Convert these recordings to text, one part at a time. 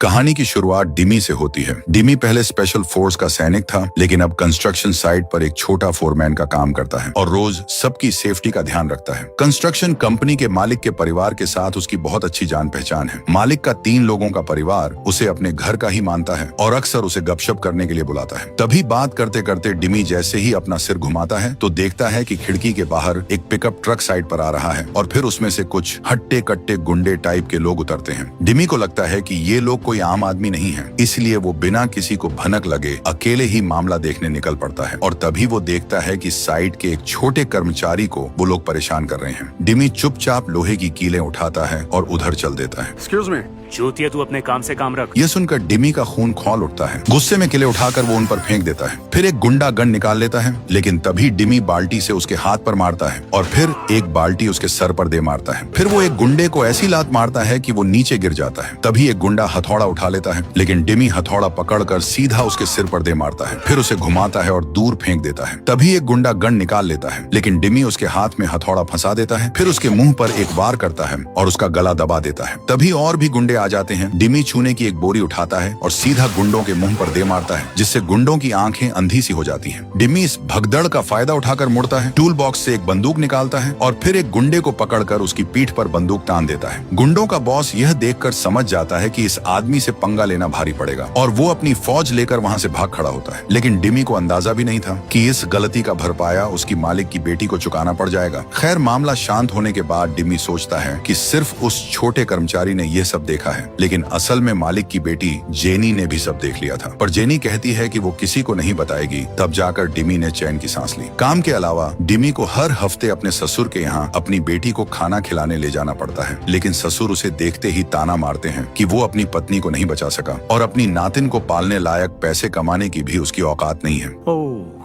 कहानी की शुरुआत डिमी से होती है। डिमी पहले स्पेशल फोर्स का सैनिक था, लेकिन अब कंस्ट्रक्शन साइट पर एक छोटा फोरमैन का काम करता है और रोज सबकी सेफ्टी का ध्यान रखता है। कंस्ट्रक्शन कंपनी के मालिक के परिवार के साथ उसकी बहुत अच्छी जान पहचान है। मालिक का 3 लोगों का परिवार उसे अपने घर का ही मानता है और अक्सर उसे गपशप करने के लिए बुलाता है। तभी बात करते करते डिमी जैसे ही अपना सिर घुमाता है तो देखता है कि खिड़की के बाहर एक पिकअप ट्रक साइड पर आ रहा है और फिर उसमें से कुछ हट्टे कट्टे गुंडे टाइप के लोग उतरते हैं। डिमी को लगता है कि ये लोग कोई आम आदमी नहीं है, इसलिए वो बिना किसी को भनक लगे अकेले ही मामला देखने निकल पड़ता है और तभी वो देखता है कि साइट के एक छोटे कर्मचारी को वो लोग परेशान कर रहे हैं। डिमी चुपचाप लोहे की कीलें उठाता है और उधर चल देता है। Excuse me. चूतिया, तू अपने काम से काम रख। ये सुनकर डिमी का खून खौल उठता है। गुस्से में किले उठाकर वो उन पर फेंक देता है। फिर एक गुंडा गन निकाल लेता है, लेकिन तभी डिमी बाल्टी से उसके हाथ पर मारता है और फिर एक बाल्टी उसके सर पर दे मारता है। फिर वो एक गुंडे को ऐसी लात मारता है कि वो नीचे गिर जाता है। तभी एक गुंडा हथौड़ा उठा लेता है, लेकिन डिमी हथौड़ा पकड़कर सीधा उसके सिर पर दे मारता है। फिर उसे घुमाता है और दूर फेंक देता है। तभी एक गुंडा गन निकाल लेता है, लेकिन डिमी उसके हाथ में हथौड़ा फंसा देता है। फिर उसके मुंह पर एक वार करता है और उसका गला दबा देता है। तभी और भी गुंडे आ जाते हैं। डिमी छूने की एक बोरी उठाता है और सीधा गुंडों के मुंह पर दे मारता है, जिससे गुंडों की आंखें अंधी सी हो जाती हैं। डिमी इस भगदड़ का फायदा उठाकर मुड़ता है, टूल बॉक्स से एक बंदूक निकालता है और फिर एक गुंडे को पकड़कर उसकी पीठ पर बंदूक तान देता है। गुंडों का बॉस यह देखकर समझ जाता है कि इस आदमी से पंगा लेना भारी पड़ेगा और वो अपनी फौज लेकर वहां से भाग खड़ा होता है। लेकिन डिमी को अंदाजा भी नहीं था कि इस गलती का भरपाया उसकी मालिक की बेटी को चुकाना पड़ जाएगा। खैर, मामला शांत होने के बाद डिमी सोचता है कि सिर्फ उस छोटे कर्मचारी ने यह सब देखा है, लेकिन असल में मालिक की बेटी जेनी ने भी सब देख लिया था। पर जेनी कहती है कि वो किसी को नहीं बताएगी। तब जाकर डिमी ने चैन की सांस ली। काम के अलावा डिमी को हर हफ्ते अपने ससुर के यहाँ अपनी बेटी को खाना खिलाने ले जाना पड़ता है, लेकिन ससुर उसे देखते ही ताना मारते हैं कि वो अपनी पत्नी को नहीं बचा सका और अपनी नातिन को पालने लायक पैसे कमाने की भी उसकी औकात नहीं है।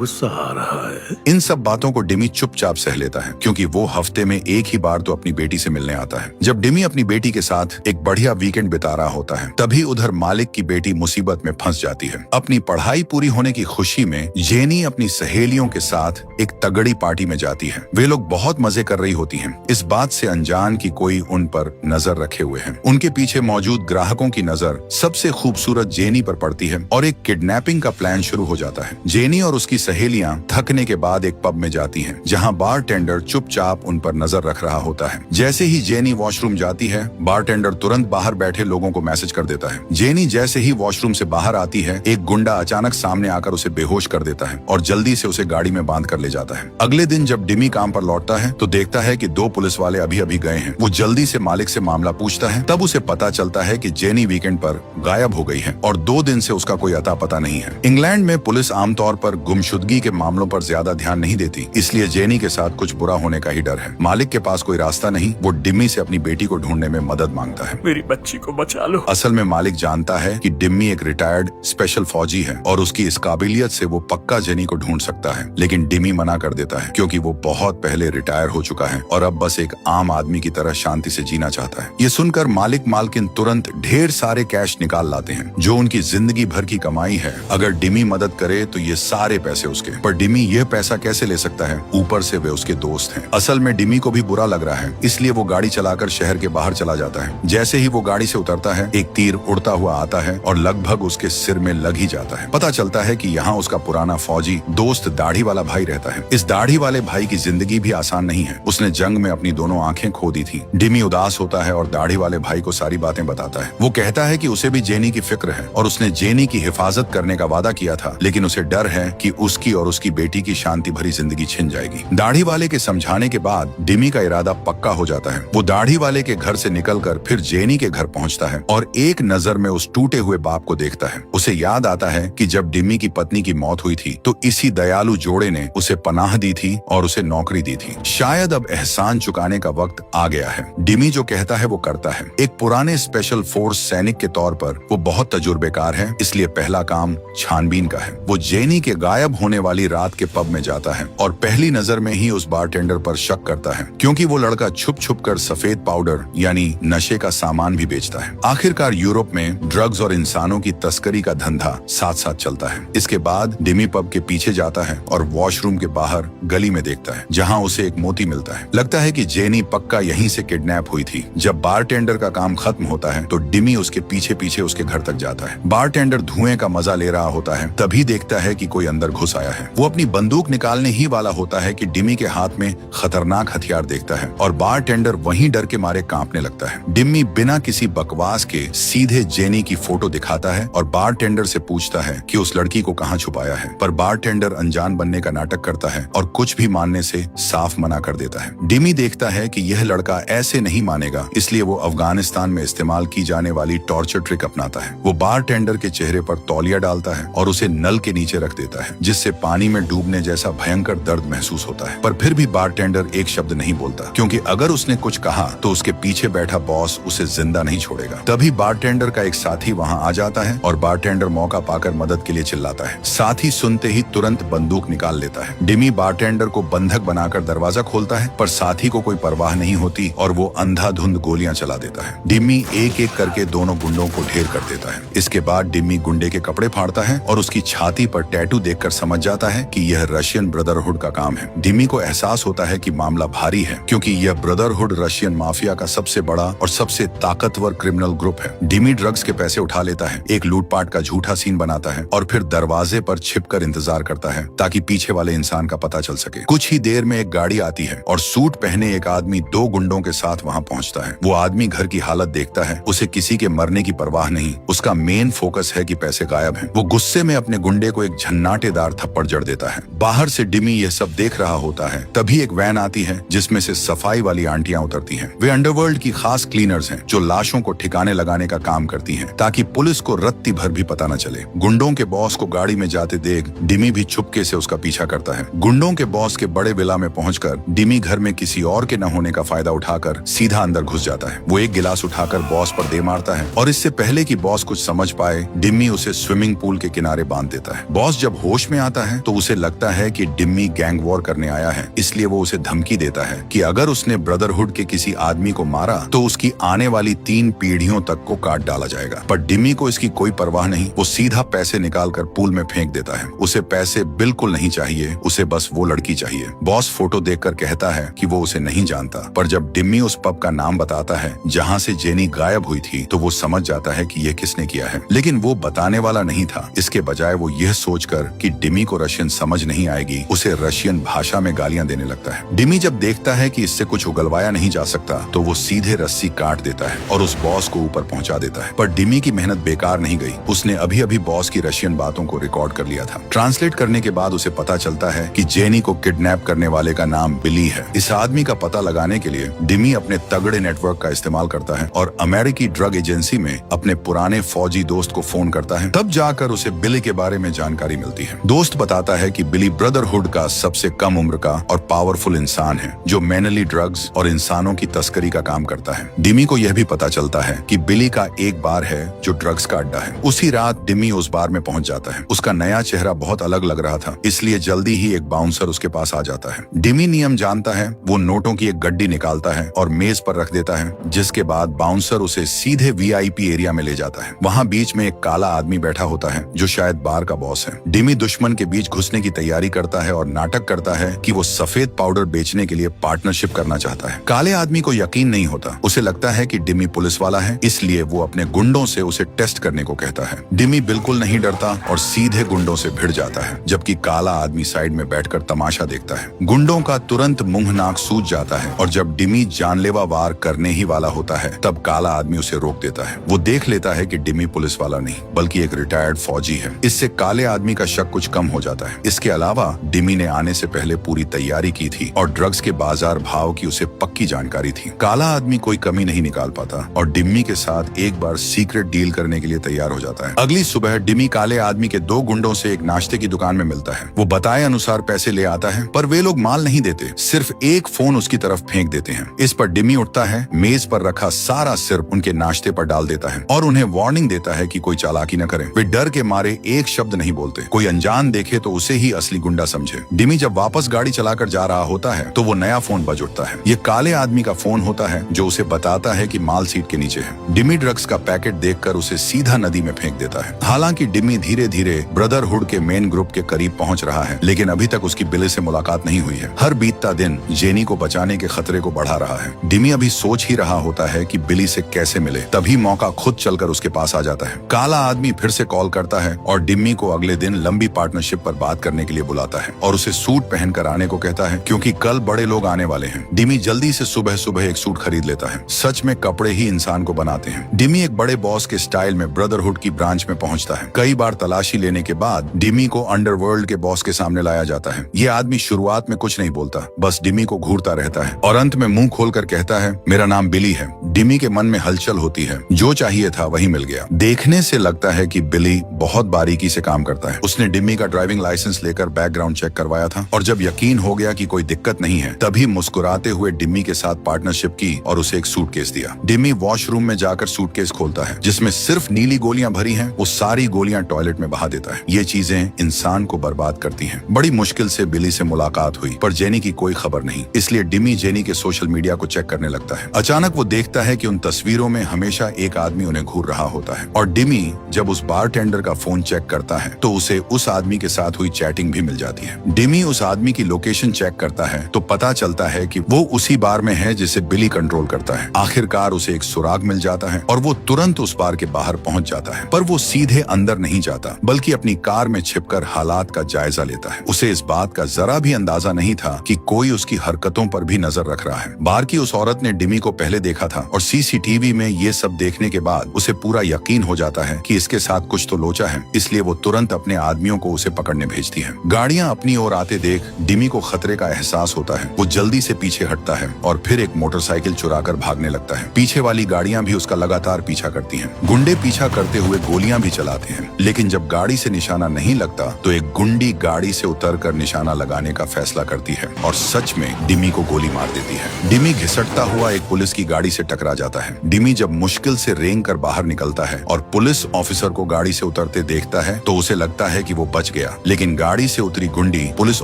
गुस्सा आ रहा है। इन सब बातों को डिमी चुपचाप सह लेता है, क्योंकि वो हफ्ते में एक ही बार तो अपनी बेटी से मिलने आता है। जब डिमी अपनी बेटी के साथ एक बढ़िया वीकेंड बिता रहा होता है, तभी उधर मालिक की बेटी मुसीबत में फंस जाती है। अपनी पढ़ाई पूरी होने की खुशी में जेनी अपनी सहेलियों के साथ एक तगड़ी पार्टी में जाती है। वे लोग बहुत मजे कर रही होती हैं, इस बात से अनजान कि कोई उन पर नजर रखे हुए है। उनके पीछे मौजूद ग्राहकों की नजर सबसे खूबसूरत जेनी पर पड़ती है और एक किडनैपिंग का प्लान शुरू हो जाता है। जेनी और उसकी सहेलियां थकने के बाद एक पब में जाती हैं, जहां बारटेंडर चुपचाप उन पर नजर रख रहा होता है। जैसे ही जेनी वॉशरूम जाती है, बारटेंडर तुरंत बाहर बैठे लोगों को मैसेज कर देता है। जेनी जैसे ही वॉशरूम से बाहर आती है, एक गुंडा अचानक सामने आकर उसे बेहोश कर देता है और जल्दी से उसे गाड़ी में बांध कर ले जाता है। अगले दिन जब डिमी काम पर लौटता है तो देखता है कि 2 पुलिस वाले अभी अभी गए हैं। वो जल्दी से मालिक से मामला पूछता है। तब उसे पता चलता है कि जेनी वीकेंड पर गायब हो गई है और 2 दिन से उसका कोई अता पता नहीं है। इंग्लैंड में पुलिस आमतौर पर गुमशुदगी के मामलों पर ज्यादा ध्यान नहीं देती, इसलिए जेनी के साथ कुछ बुरा होने का ही डर है। मालिक के पास कोई रास्ता नहीं, वो डिमी से अपनी बेटी को ढूंढने में मदद मांगता है। मेरी बच्ची को बचा लो। असल में मालिक जानता है कि डिम्मी एक रिटायर्ड स्पेशल फौजी है और उसकी इस काबिलियत से वो पक्का जेनी को ढूंढ सकता है, लेकिन डिमी मना कर देता है, क्योंकि वो बहुत पहले रिटायर हो चुका है और अब बस एक आम आदमी की तरह शांति से जीना चाहता है। ये सुनकर मालिक मालकिन तुरंत ढेर सारे कैश निकाल लाते हैं, जो उनकी जिंदगी भर की कमाई है। अगर डिमी मदद करे तो ये सारे पैसे उसके, पर डिमी ये पैसा कैसे ले सकता है? ऊपर से वे उसके दोस्त हैं। असल में डिमी को भी बुरा लग रहा है, इसलिए वो गाड़ी चलाकर शहर के बाहर चला जाता है। जैसे ही वो गाड़ी से उतरता है, एक तीर उड़ता हुआ आता है और लगभग उसके सिर में लग ही जाता है। पता चलता है कि यहाँ उसका पुराना फौजी दोस्त दाढ़ी वाला भाई रहता है। इस दाढ़ी वाले भाई की जिंदगी भी आसान नहीं है। उसने जंग में अपनी दोनों आंखें खो दी थी। डिमी उदास होता है और दाढ़ी वाले भाई को सारी बातें बताता है। वो कहता है कि उसे भी जेनी की फिक्र है और उसने जेनी की हिफाजत करने का वादा किया था, लेकिन उसे डर है कि उसकी और उसकी बेटी की शांति भरी जिंदगी छिन जाएगी। दाढ़ी वाले के समझाने के बाद डिमी का इरादा पक्का हो जाता है। वो दाढ़ी वाले के घर से निकलकर फिर जेनी के घर पहुंचता है और एक नजर में उस टूटे हुए बाप को देखता है। उसे याद आता है कि जब डिमी की पत्नी की मौत हुई थी तो इसी दयालु जोड़े ने उसे पनाह दी थी और उसे नौकरी दी थी। शायद अब एहसान चुकाने का वक्त आ गया है। डिमी जो कहता है वो करता है। एक पुराने स्पेशल फोर्स सैनिक के तौर पर वो बहुत तजुर्बेकार है, इसलिए पहला काम छानबीन का है। वो जेनी के गायब होने वाली रात के पब में जाता है और पहली नजर में ही उस बारटेंडर पर शक करता है, क्योंकि वो लड़का छुप छुप कर सफेद पाउडर यानी नशे का सामान भी बेचता बेचता है। आखिरकार यूरोप में ड्रग्स और इंसानों की तस्करी का धंधा साथ साथ चलता है। इसके बाद डिमी पब के पीछे जाता है और वॉशरूम के बाहर गली में देखता है, जहाँ उसे एक मोती मिलता है। लगता है कि जेनी पक्का यहीं से किडनैप हुई थी। जब बारटेंडर का काम खत्म होता है तो डिमी उसके पीछे पीछे उसके घर तक जाता है। बारटेंडर धुएं का मजा ले रहा होता है, तभी देखता है कि कोई अंदर घुस आया है। वो अपनी बंदूक निकालने ही वाला होता है कि डिमी के हाथ में खतरनाक हथियार देखता है और बारटेंडर वहीं डर के मारे कांपने लगता है। डिमी बिना किसी बकवास के सीधे जेनी की फोटो दिखाता है और बारटेंडर से पूछता है कि उस लड़की को कहाँ छुपाया है, पर बारटेंडर अनजान बनने का नाटक करता है और कुछ भी मानने से साफ मना कर देता है। डिमी देखता है कि यह लड़का ऐसे नहीं मानेगा, इसलिए वो अफगानिस्तान में इस्तेमाल की जाने वाली टॉर्चर ट्रिक अपनाता है। वो बारटेंडर के चेहरे पर तौलिया डालता है और उसे नल के नीचे रख देता है, जिससे पानी में डूबने जैसा भयंकर दर्द महसूस होता है। पर फिर भी बारटेंडर एक शब्द नहीं बोलता, क्योंकि अगर उसने कुछ कहा तो उसके पीछे बैठा बॉस उसे जिंदा नहीं छोड़ेगा। तभी बारटेंडर का एक साथी वहां आ जाता है और बारटेंडर मौका पाकर मदद के लिए चिल्लाता है। साथी सुनते ही तुरंत बंदूक निकाल लेता है। डिमी बारटेंडर को बंधक बनाकर दरवाजा खोलता है, पर साथी को कोई परवाह नहीं होती और वो अंधाधुंध गोलियां चला देता है। डिमी एक एक करके दोनों गुंडों को ढेर कर देता है। इसके बाद डिमी गुंडे के कपड़े फाड़ता है और उसकी छाती पर टैटू देखकर समझ जाता है कि यह रशियन ब्रदरहुड का काम है। डिमी को एहसास होता है कि मामला भारी है, क्योंकि यह ब्रदरहुड रशियन माफिया का सबसे बड़ा और सबसे ताकतवर क्रिमिनल ग्रुप है। डिमी ड्रग्स के पैसे उठा लेता है, एक लूटपाट का झूठा सीन बनाता है और फिर दरवाजे पर छिपकर इंतजार करता है ताकि पीछे वाले इंसान का पता चल सके। कुछ ही देर में एक गाड़ी आती है और सूट पहने एक आदमी दो गुंडों के साथ वहां पहुंचता है। वो आदमी घर की हालत देखता है, उसे किसी के मरने की परवाह नहीं, उसका मेन फोकस है कि पैसे गायब हैं। वो गुस्से में अपने गुंडे को एक झन्नाटेदार थप्पड़ जड़ देता है। बाहर से डिमी यह सब देख रहा होता है, तभी एक वैन आती है जिसमें से सफाई वाली आंटियां उतरती हैं। वे अंडरवर्ल्ड की खास क्लीनर्स हैं जो लाशों को ठिकाने लगाने का काम करती हैं, ताकि पुलिस को रत्ती भर भी पता न चले। गुंडों के बॉस को गाड़ी में जाते देख डिमी भी चुपके से उसका पीछा करता है। गुंडों के बॉस के बड़े विला में पहुंचकर डिमी घर में किसी और के न होने का फायदा उठाकर सीधा अंदर घुस जाता है। वो एक गिलास उठाकर बॉस पर दे मारता है और इससे पहले कि बॉस कुछ समझ पाए, डिमी उसे स्विमिंग पूल के किनारे बांध देता है। बॉस जब होश में आता है तो उसे लगता है कि डिमी गैंग वॉर करने आया है, इसलिए वो उसे धमकी देता है कि अगर उसने ब्रदरहुड के किसी आदमी को मारा तो उसकी आने वाली 3 पीढ़ियों तक को काट डाला जाएगा। पर डिमी को इसकी कोई परवाह नहीं, वो सीधा पैसे निकालकर पूल में फेंक देता है। उसे पैसे बिल्कुल नहीं चाहिए, उसे बस वो लड़की चाहिए। बॉस फोटो देखकर कहता है कि वो उसे नहीं जानता, पर जब डिमी उस पब का नाम बताता है जहाँ से जेनी गायब हुई थी तो वो समझ जाता है कि ये किसने किया है। लेकिन वो बताने वाला नहीं था, इसके बजाय वो यह सोचकर कि डिमी को रशियन समझ नहीं आएगी, उसे रशियन भाषा में गालियां देने लगता है। डिमी जब देखता है कि इससे कुछ उगलवाया नहीं जा सकता तो वो सीधे रस्सी काट देता है और उस बॉस को ऊपर पहुंचा देता है। पर डिमी की मेहनत बेकार नहीं गई, उसने अभी अभी बॉस की रशियन बातों को रिकॉर्ड कर लिया था। ट्रांसलेट करने के बाद उसे पता चलता है कि जेनी को किडनैप करने वाले का नाम बिली है। इस आदमी का पता लगाने के लिए डिमी अपने तगड़े नेटवर्क का इस्तेमाल करता है और अमेरिकी ड्रग एजेंसी में अपने पुराने फौजी दोस्त को फोन करता है। तब जाकर उसे बिली के बारे में जानकारी मिलती है। दोस्त बताता है कि बिली ब्रदरहुड का सबसे कम उम्र का और पावरफुल इंसान है जो मैनली ड्रग्स और इंसानों की तस्करी का काम करता है। डिमी को यह भी पता चलता है कि बिली का एक बार है जो ड्रग्स का अड्डा है। उसी रात डिमी उस बार में पहुंच जाता है। उसका नया चेहरा बहुत अलग लग रहा था, इसलिए जल्दी ही एक बाउंसर उसके पास आ जाता है। डिमी नियम जानता है, वो नोटों की एक गड्डी निकालता है और मेज पर रख देता है, जिसके बाद बाउंसर उसे सीधे VIP एरिया में ले जाता है। वहाँ बीच में एक काला आदमी बैठा होता है जो शायद बार का बॉस है। डिमी दुश्मन के बीच घुसने की तैयारी करता है और नाटक करता है कि वो सफेद पाउडर बेचने के लिए पार्टनरशिप करना चाहता है। काले आदमी को यकीन नहीं होता, उसे लगता है कि डिमी पुलिस वाला है, इसलिए वो अपने गुंडों से उसे टेस्ट करने को कहता है। डिमी बिल्कुल नहीं डरता और सीधे गुंडों से भिड़ जाता है, जबकि काला आदमी साइड में बैठकर तमाशा देखता है। गुंडों का तुरंत मुंह नाक सूज जाता है और जब डिमी जानलेवा वार करने ही वाला होता है तब काला आदमी उसे रोक देता है। वो देख लेता है कि डिमी पुलिस वाला नहीं बल्कि एक रिटायर्ड फौजी है। इससे काले आदमी का शक कुछ कम हो जाता है। इसके अलावा डिमी ने आने से पहले पूरी तैयारी की थी और ड्रग्स के बाजार भाव की उसे पक्की जानकारी थी। काला आदमी कोई कमी नहीं निकाल पाता और डिमी के साथ एक बार सीक्रेट डील करने के लिए तैयार हो जाता है। अगली सुबह डिमी काले आदमी के 2 गुंडों से एक नाश्ते की दुकान में मिलता है। वो बताए अनुसार पैसे ले आता है, पर वे लोग माल नहीं देते, सिर्फ एक फोन उसकी तरफ फेंक देते हैं। इस पर डिमी उठता है, मेज पर रखा सारा सिर्फ उनके नाश्ते पर डाल देता है और उन्हें वार्निंग देता है कि कोई चालाकी न करें। वे डर के मारे एक शब्द नहीं बोलते, कोई अनजान देखे तो उसे ही असली गुंडा समझे। डिमी जब वापस गाड़ी चलाकर जा रहा होता है तो वो नया फोन बज उठता है। ये काले आदमी का फोन होता है जो उसे बताता है कि माल सीट सीट के नीचे है। डिमी ड्रग्स का पैकेट देखकर उसे सीधा नदी में फेंक देता है। हालांकि डिमी धीरे धीरे ब्रदरहुड के मेन ग्रुप के करीब पहुंच रहा है, लेकिन अभी तक उसकी बिली से मुलाकात नहीं हुई है। हर बीतता दिन जेनी को बचाने के खतरे को बढ़ा रहा है। डिमी अभी सोच ही रहा होता है कि बिली से कैसे मिले, तभी मौका खुद चलकर उसके पास आ जाता है। काला आदमी फिर से कॉल करता है और डिमी को अगले दिन लंबी पार्टनरशिप पर बात करने के लिए बुलाता है और उसे सूट पहनकर आने को कहता है, क्योंकि कल बड़े लोग आने वाले हैं। डिमी जल्दी से सुबह सुबह एक सूट खरीद लेता है। सच में कपड़े ही इंसान को बनाते हैं। डिमी एक बड़े बॉस के स्टाइल में ब्रदरहुड की ब्रांच में पहुंचता है। कई बार तलाशी लेने के बाद डिमी को अंडरवर्ल्ड के बॉस के सामने लाया जाता है। ये आदमी शुरुआत में कुछ नहीं बोलता, बस डिमी को घूरता रहता है और अंत में मुंह खोलकर कहता है, मेरा नाम बिली है। डिमी के मन में हलचल होती है। जो चाहिए था वही मिल गया। देखने से लगता है कि बिली बहुत बारीकी से काम करता है। उसने डिमी का ड्राइविंग लाइसेंस लेकर बैकग्राउंड चेक करवाया था और जब यकीन हो गया कि कोई दिक्कत नहीं है, तभी मुस्कुराते हुए डिमी के साथ पार्टनरशिप की और उसे एक सूटकेस दिया। डिमी वॉशरूम में जाकर सूटकेस खोलता है जिसमें सिर्फ नीली गोलियां भरी हैं। वो सारी गोलियां टॉयलेट में बहा देता है। ये चीजें इंसान को बर्बाद करती हैं। बड़ी मुश्किल से बिली से मुलाकात हुई, पर जेनी की कोई खबर नहीं। इसलिए डिमी जेनी के सोशल मीडिया को चेक करने लगता है। अचानक वो देखता है कि उन तस्वीरों में हमेशा एक आदमी उन्हें घूर रहा होता है और डिमी जब उस बारटेंडर का फोन चेक करता है तो उसे उस आदमी के साथ हुई चैटिंग भी मिल जाती है। डिमी उस आदमी की लोकेशन चेक करता है तो पता चलता है कि वो उसी बार में है जिसे बिली कंट्रोल करता है। आखिरकार उसे एक सुराग मिल जाता है और वो तुरंत उस बार के बाहर पहुंच जाता है, पर वो सीधे अंदर नहीं जाता बल्कि अपनी कार में छिपकर हालात का जायजा लेता है। उसे इस बात का जरा भी अंदाजा नहीं था कि कोई उसकी हरकतों पर भी नजर रख रहा है। बार की उस औरत ने डिमी को पहले देखा था और सीसीटीवी में ये सब देखने के बाद उसे पूरा यकीन हो जाता है कि इसके साथ कुछ तो लोचा है। इसलिए वो तुरंत अपने आदमियों को उसे पकड़ने भेजती है। गाड़ियां अपनी ओर आते देख डिमी को खतरे का एहसास होता है। वो जल्दी से पीछे हटता है और फिर एक मोटरसाइकिल चुराकर भागने लगता है। पीछे वाली गाड़ियां भी उसका लगातार पीछा करती हैं। गुंडे पीछा करते हुए गोलियां भी चलाते हैं, लेकिन जब गाड़ी से निशाना नहीं लगता तो एक गुंडी गाड़ी से उतरकर निशाना लगाने का फैसला करती है और सच में डिमी को गोली मार देती है। डिमी घिसटता हुआ एक पुलिस की गाड़ी से टकरा जाता है। डिमी जब मुश्किल से रेंग कर बाहर निकलता है और पुलिस ऑफिसर को गाड़ी से उतरते देखता है तो उसे लगता है कि वो बच गया, लेकिन गाड़ी से उतरी गुंडी पुलिस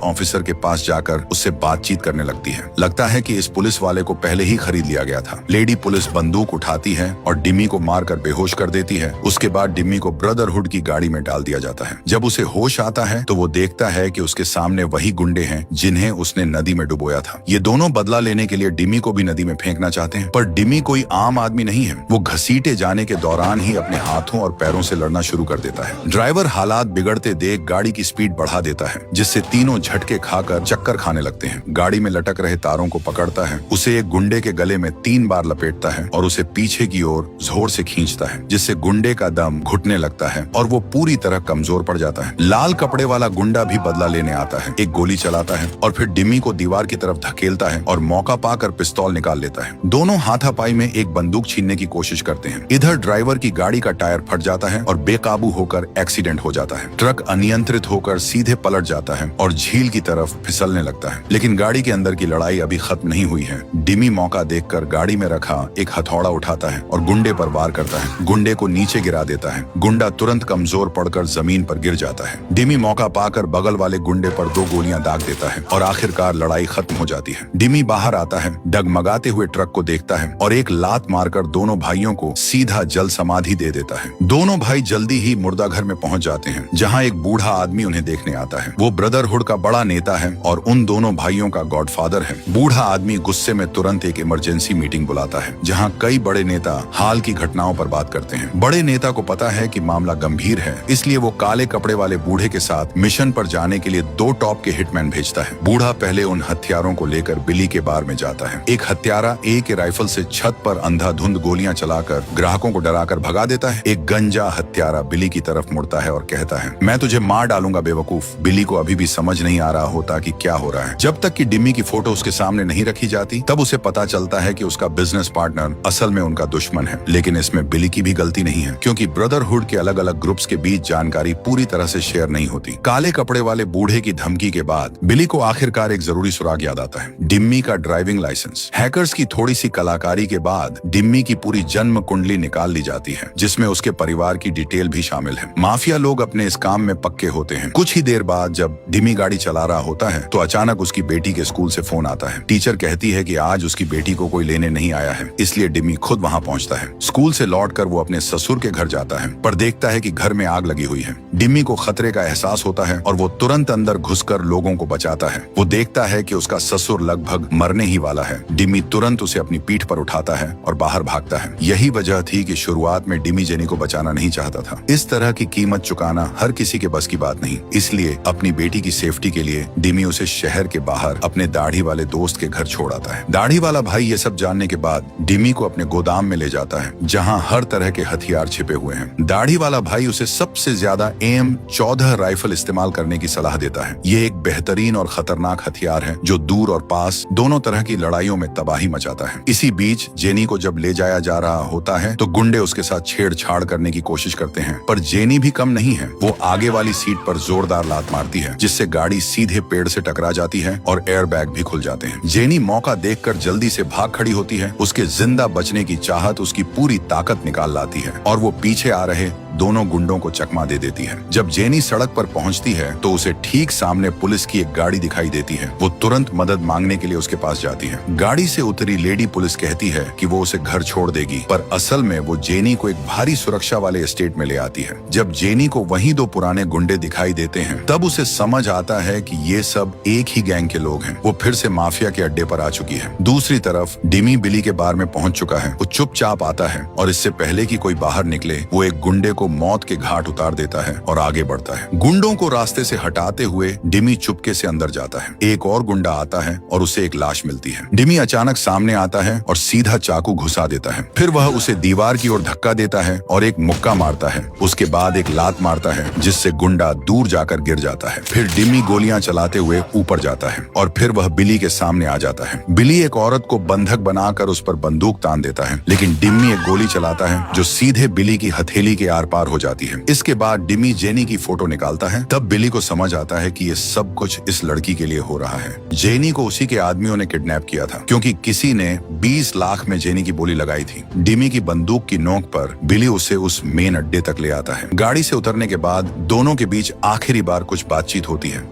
ऑफिसर के पास जाकर उससे बातचीत करने लगती है। लगता है कि इस पुलिस वाले को पहले ही खरीद लिया गया था। लेडी पुलिस बंदूक उठाती है और डिमी को मारकर बेहोश कर देती है। उसके बाद डिमी को ब्रदरहुड की गाड़ी में डाल दिया जाता है। जब उसे होश आता है तो वो देखता है कि उसके सामने वही गुंडे हैं जिन्हें उसने नदी में डुबोया था। ये दोनों बदला लेने के लिए डिमी को भी नदी में फेंकना चाहते हैं, पर डिमी कोई आम आदमी नहीं है। वो घसीटे जाने के दौरान ही अपने हाथों और पैरों से लड़ना शुरू कर देता है। ड्राइवर हालात बिगड़ते देख गाड़ी की स्पीड बढ़ा देता है, जिससे तीनों झटके खाकर चक्कर खाने लगते हैं। गाड़ी में लटक रहे तारों को पकड़ता है, उसे एक गुंडे के गले में 3 बार लपेटता है और उसे पीछे की ओर जोर से खींचता है, जिससे गुंडे का दम घुटने लगता है और वो पूरी तरह कमजोर पड़ जाता है। लाल कपड़े वाला गुंडा भी बदला लेने आता है, एक गोली चलाता है और फिर डिमी को दीवार की तरफ धकेलता है और मौका पाकर पिस्तौल निकाल लेता है। दोनों हाथापाई में एक बंदूक छीनने की कोशिश करते हैं। इधर ड्राइवर की गाड़ी का टायर फट जाता है और बेकाबू होकर एक्सीडेंट हो जाता है। ट्रक अनियंत्रित होकर सीधे पलट जाता है और झील की तरफ फिसलने लगता है, लेकिन गाड़ी के अंदर की लड़ाई अभी खत्म नहीं हुई है। डिमी मौका देखकर गाड़ी में रखा एक हथौड़ा उठाता है और गुंडे पर वार करता है। गुंडे को नीचे गिरा देता है। गुंडा तुरंत कमजोर पड़कर जमीन पर गिर जाता है। डिमी मौका पाकर बगल वाले गुंडे पर 2 गोलियां दाग देता है और आखिरकार लड़ाई खत्म हो जाती है। डिमी बाहर आता है, डगमगाते हुए ट्रक को देखता है और एक लात मारकर दोनों भाइयों को सीधा जल समाधि दे देता है। दोनों भाई जल्दी ही मुर्दा घर में पहुंच जाते हैं, जहां एक बूढ़ा आदमी उन्हें देखने आता है। वो ब्रदरहुड का बड़ा नेता है और उन दोनों भाइयों का गॉडफादर है। बूढ़ा आदमी गुस्से में तुरंत एक इमरजेंसी मीटिंग बुलाता है, जहां कई बड़े नेता हाल की घटनाओं पर बात करते हैं। बड़े नेता को पता है कि मामला गंभीर है, इसलिए वो काले कपड़े वाले बूढ़े के साथ मिशन पर जाने के लिए 2 टॉप के हिटमैन भेजता है। बूढ़ा पहले उन हथियारों को लेकर बिली के बार में जाता है। एक हत्यारा के राइफल से छत पर अंधाधुंध गोलियां चलाकर ग्राहकों को डराकर भगा देता है। एक गंजा हत्यारा बिली की तरफ मुड़ता है और कहता है, मैं तुझे मार डालूंगा बेवकूफ। बिली को अभी भी समझ नहीं आ रहा होता कि क्या हो रहा है। जब तक कि डिमी की फोटो उसके सामने नहीं रखी जाती, तब उसे पता चलता है कि उसका बिजनेस पार्टनर असल में उनका दुश्मन है। लेकिन इसमें बिली की भी गलती नहीं है, क्योंकि ब्रदरहुड के अलग अलग ग्रुप्स के बीच जानकारी पूरी तरह से शेयर नहीं होती। काले कपड़े वाले बूढ़े की धमकी के बाद बिली को आखिरकार एक जरूरी सुराग याद आता है, डिम्मी का ड्राइविंग लाइसेंस। हैकर्स की थोड़ी सी कलाकारी के बाद डिम्मी की पूरी जन्म कुंडली निकाल ली जाती है, जिसमें उसके परिवार की डिटेल भी शामिल है। माफिया लोग अपने इस काम में पक्के होते हैं। कुछ ही देर बाद जब डिम्मी गाड़ी चला रहा होता है तो अचानक उसकी बेटी के स्कूल से फोन आता है। टीचर कहती है कि आज उसकी बेटी को कोई लेने नहीं आया है, इसलिए डिम्मी डिमी खुद वहाँ पहुँचता है। स्कूल से लौटकर वो अपने ससुर के घर जाता है, पर देखता है कि घर में आग लगी हुई है। डिमी को खतरे का एहसास होता है और वो तुरंत अंदर घुसकर लोगों को बचाता है। वो देखता है कि उसका ससुर लगभग मरने ही वाला है। डिमी तुरंत उसे अपनी पीठ पर उठाता है और बाहर भागता है। यही वजह थी कि शुरुआत में डिमी जेनी को बचाना नहीं चाहता था। इस तरह की कीमत चुकाना हर किसी के बस की बात नहीं, इसलिए अपनी बेटी की सेफ्टी के लिए डिमी उसे शहर के बाहर अपने दाढ़ी वाले दोस्त के घर छोड़ आता है। दाढ़ी वाला भाई ये सब जानने के बाद डिमी को अपने गोदाम में ले जाता है, जहाँ हर तरह के हथियार छिपे हुए हैं। दाढ़ी वाला भाई उसे सबसे ज्यादा AM-14 राइफल इस्तेमाल करने की सलाह देता है। ये एक बेहतरीन और खतरनाक हथियार है जो दूर और पास दोनों तरह की लड़ाइयों में तबाही मचाता है। इसी बीच जेनी को जब ले जाया जा रहा होता है तो गुंडे उसके साथ छेड़छाड़ करने की कोशिश करते हैं, पर जेनी भी कम नहीं है। वो आगे वाली सीट पर जोरदार लात मारती है, जिससे गाड़ी सीधे पेड़ से टकरा जाती है और एयरबैग भी खुल जाते हैं। जेनी मौका देखकर जल्दी से भाग खड़ी होती है। उसके जिंदा बचने की चाहत उसकी पूरी ताकत निकाल लाती है और वो पीछे आ रहे दोनों गुंडों को चकमा दे देती है। जब जेनी सड़क पर पहुंचती है तो उसे ठीक सामने पुलिस की एक गाड़ी दिखाई देती है। वो तुरंत मदद मांगने के लिए उसके पास जाती है। गाड़ी से उतरी लेडी पुलिस कहती है कि वो उसे घर छोड़ देगी, पर असल में वो जेनी को एक भारी सुरक्षा वाले एस्टेट में ले आती है। जब जेनी को वहीं दो पुराने गुंडे दिखाई देते हैं तब उसे समझ आता है कि ये सब एक ही गैंग के लोग हैं। वो फिर से माफिया के अड्डे पर आ चुकी है। दूसरी तरफ डिमी बिली के बार में पहुंच चुका है। वो चुपचाप आता है और इससे पहले कि कोई बाहर निकले वो एक गुंडे को मौत के घाट उतार देता है और आगे बढ़ता है। गुंडों को रास्ते से हटाते हुए डिमी चुपके से अंदर जाता है। एक और गुंडा आता है और उसे एक लाश मिलती है। डिमी अचानक सामने आता है और सीधा चाकू घुसा देता है। फिर वह उसे दीवार की ओर धक्का देता है और एक मुक्का मारता है। उसके बाद एक लात मारता है जिससे गुंडा दूर जाकर गिर जाता है। फिर डिमी गोलियां चलाते हुए ऊपर जाता है और फिर वह बिली के सामने आ जाता है। बिली एक औरत को बंधक बनाकर उस पर बंदूक तान देता है, लेकिन डिमी एक गोली चलाता है जो सीधे बिली की हथेली के आर पार हो जाती है। इसके बाद डिमी जेनी की फोटो निकालता है। तब बिली को समझ आता है कि ये सब कुछ इस लड़की के लिए हो रहा है। जेनी को उसी के आदमियों ने किडनैप किया था, क्योंकि किसी ने 20 लाख में जेनी की बोली लगाई थी। डिमी की बंदूक की नोक पर बिली उसे उस मेन अड्डे तक ले आता है। गाड़ी से उतरने के बाद दोनों के बीच आखिरी बार कुछ बातचीत होती है।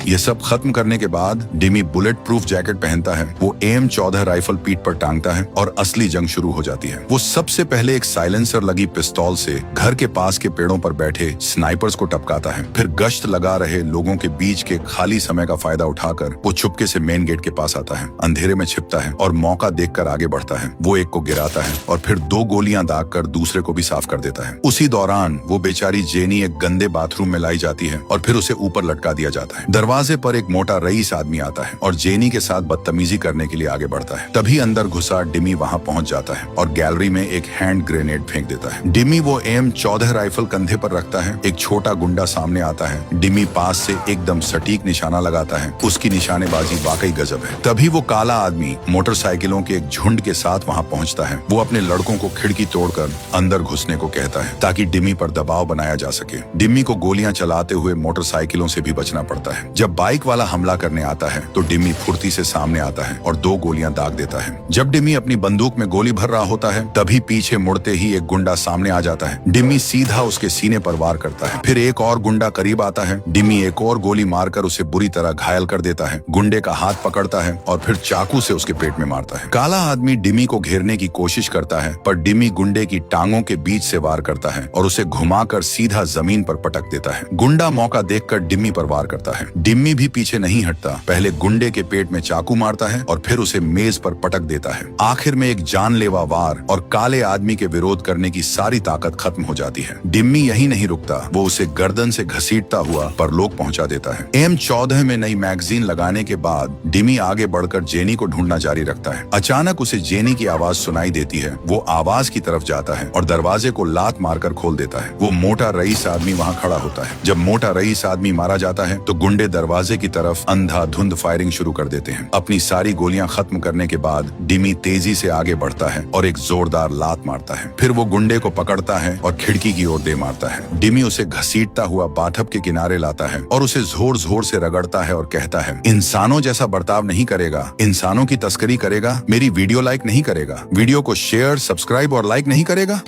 ये सब खत्म करने के बाद डिमी बुलेट प्रूफ जैकेट पहनता है। वो AM-14 राइफल पीठ पर टांगता है और असली जंग शुरू हो जाती है। वो सबसे पहले एक साइलेंसर लगी पिस्तौल से घर के पास के पेड़ों पर बैठे स्नाइपर्स को टपकाता है। फिर गश्त लगा रहे लोगों के बीच के खाली समय का फायदा उठाकर वो चुपके से मेन गेट के पास आता है। अंधेरे में छिपता है और मौका देखकर आगे बढ़ता है। वो एक को गिराता है और फिर 2 गोलियां दागकर दूसरे को भी साफ कर देता है। उसी दौरान वो बेचारी जेनी एक गंदे बाथरूम में लाई जाती है और फिर उसे ऊपर लटका दिया जाता है। दरवाजे पर एक मोटा रईस आदमी आता है और जेनी के साथ बदतमीजी करने के लिए आगे बढ़ता है। तभी अंदर घुसा डिमी वहां पहुंच जाता है और गैलरी में एक हैंड ग्रेनेड फेंक देता है। डिमी वो AM-14 राइफल कंधे पर रखता है। एक छोटा गुंडा सामने आता है। डिमी पास से एकदम सटीक निशाना लगाता है। उसकी निशानेबाजी वाकई गजब है। तभी वो काला आदमी मोटरसाइकिलों के एक झुंड के साथ वहां पहुंचता है। वो अपने लड़कों को खिड़की तोड़कर अंदर घुसने को कहता है ताकि डिमी पर दबाव बनाया जा सके। डिमी को गोलियां चलाते हुए मोटरसाइकिलों से भी बचना पड़ता है। जब बाइक वाला हमला करने आता है तो डिमी फुर्ती से सामने आता है और 2 गोलियां दाग देता है। जब डिमी अपनी बंदूक में गोली भर रहा होता है तभी पीछे मुड़ते ही एक गुंडा सामने आ जाता है। डिमी सीधा उसके सीने पर वार करता है। फिर एक और गुंडा करीब आता है। डिमी एक और गोली मारकर उसे बुरी तरह घायल कर देता है। गुंडे का हाथ पकड़ता है और फिर चाकू से उसके पेट में मारता है। काला आदमी डिमी को घेरने की कोशिश करता है, पर डिमी गुंडे की टांगों के बीच से वार करता है और उसे घुमाकर सीधा जमीन पर पटक देता है। गुंडा मौका देखकर डिमी पर वार करता है। डिमी भी पीछे नहीं हटता। पहले गुंडे के पेट में चाकू मारता है और फिर उसे मेज पर पटक देता है। आखिर में एक जानलेवा वार और काले आदमी के विरोध करने की सारी ताकत खत्म हो जाती है। डिम्मी यही नहीं रुकता, वो उसे गर्दन से घसीटता हुआ परलोक पहुंचा देता है। AM-14 में नई मैगजीन लगाने के बाद डिमी आगे बढ़कर जेनी को ढूंढना जारी रखता है। अचानक उसे जेनी की आवाज सुनाई देती है। वो आवाज की तरफ जाता है और दरवाजे को लात मारकर खोल देता है। वो मोटा रईस आदमी वहाँ खड़ा होता है। जब मोटा रईस आदमी मारा जाता है तो गुंडे दरवाजे की तरफ अंधाधुंध फायरिंग शुरू कर देते हैं। अपनी सारी गोलियां खत्म करने के बाद डिमी तेजी से आगे बढ़ता है और एक जोरदार लात मारता है। फिर वो गुंडे को पकड़ता है और खिड़की की ओर दे मारता है। डिमी उसे घसीटता हुआ बाथटब के किनारे लाता है और उसे जोर जोर से रगड़ता है और कहता है, इंसानों जैसा बर्ताव नहीं करेगा, इंसानों की तस्करी करेगा, मेरी वीडियो लाइक नहीं करेगा, वीडियो को शेयर, सब्सक्राइब और लाइक नहीं करेगा।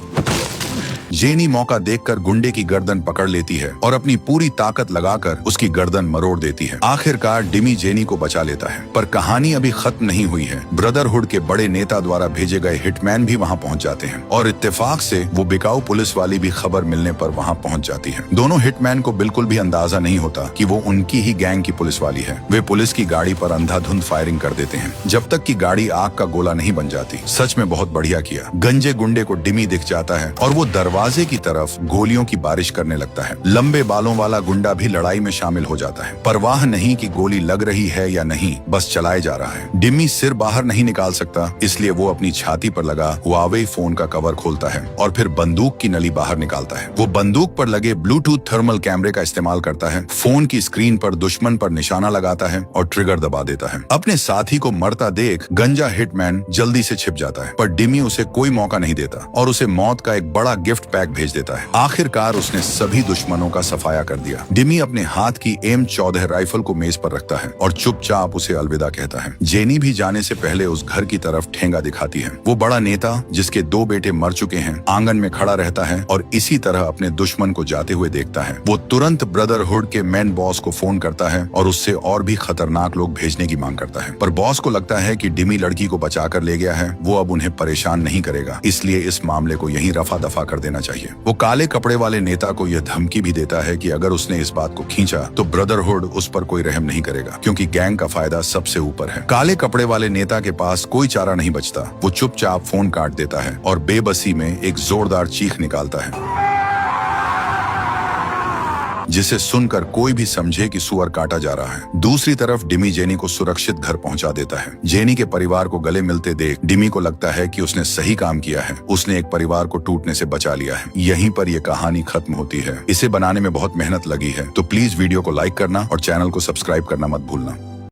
जेनी मौका देखकर गुंडे की गर्दन पकड़ लेती है और अपनी पूरी ताकत लगाकर उसकी गर्दन मरोड़ देती है। आखिरकार डिमी जेनी को बचा लेता है, पर कहानी अभी खत्म नहीं हुई है। ब्रदरहुड के बड़े नेता द्वारा भेजे गए हिटमैन भी वहाँ पहुँच जाते हैं और इत्तेफाक से वो बिकाऊ पुलिस वाली भी खबर मिलने पर वहाँ पहुँच जाती है। दोनों हिटमैन को बिल्कुल भी अंदाजा नहीं होता कि वो उनकी ही गैंग की पुलिस वाली है। वे पुलिस की गाड़ी पर अंधाधुंध फायरिंग कर देते हैं जब तक कि गाड़ी आग का गोला नहीं बन जाती। सच में बहुत बढ़िया किया। गंजे गुंडे को डिमी दिख जाता है और वो दरवाजे की तरफ गोलियों की बारिश करने लगता है। लंबे बालों वाला गुंडा भी लड़ाई में शामिल हो जाता है, परवाह नहीं कि गोली लग रही है या नहीं, बस चलाए जा रहा है। डिमी सिर बाहर नहीं निकाल सकता, इसलिए वो अपनी छाती पर लगा हुआवे फोन का कवर खोलता है और फिर बंदूक की नली बाहर निकालता है। वो बंदूक पर लगे ब्लूटूथ थर्मल कैमरे का इस्तेमाल करता है, फोन की स्क्रीन पर दुश्मन पर निशाना लगाता है और ट्रिगर दबा देता है। अपने साथी को मरता देख गंजा हिटमैन जल्दी से छिप जाता है, पर डिमी उसे कोई मौका नहीं देता और उसे मौत का एक बड़ा गिफ्ट पैक भेज देता है। आखिरकार उसने सभी दुश्मनों का सफाया कर दिया। डिमी अपने हाथ की M14 राइफल को मेज पर रखता है और चुपचाप उसे अलविदा कहता है। जेनी भी जाने से पहले उस घर की तरफ ठेंगा दिखाती है। वो बड़ा नेता जिसके 2 बेटे मर चुके हैं आंगन में खड़ा रहता है और इसी तरह अपने दुश्मन को जाते हुए देखता है। वो तुरंत ब्रदरहुड के मेन बॉस को फोन करता है और उससे और भी खतरनाक लोग भेजने की मांग करता है, पर बॉस को लगता है कि डिमी लड़की को बचा कर ले गया है, वो अब उन्हें परेशान नहीं करेगा, इसलिए इस मामले को यहीं रफा दफा कर देना चाहिए। वो काले कपड़े वाले नेता को यह धमकी भी देता है कि अगर उसने इस बात को खींचा तो ब्रदरहुड उस पर कोई रहम नहीं करेगा, क्योंकि गैंग का फायदा सबसे ऊपर है। काले कपड़े वाले नेता के पास कोई चारा नहीं बचता। वो चुपचाप फोन काट देता है और बेबसी में एक जोरदार चीख निकालता है, जिसे सुनकर कोई भी समझे कि सुअर काटा जा रहा है। दूसरी तरफ डिमी जेनी को सुरक्षित घर पहुंचा देता है। जेनी के परिवार को गले मिलते देख डिमी को लगता है कि उसने सही काम किया है, उसने एक परिवार को टूटने से बचा लिया है। यहीं पर यह कहानी खत्म होती है। इसे बनाने में बहुत मेहनत लगी है, तो प्लीज वीडियो को लाइक करना और चैनल को सब्सक्राइब करना मत भूलना।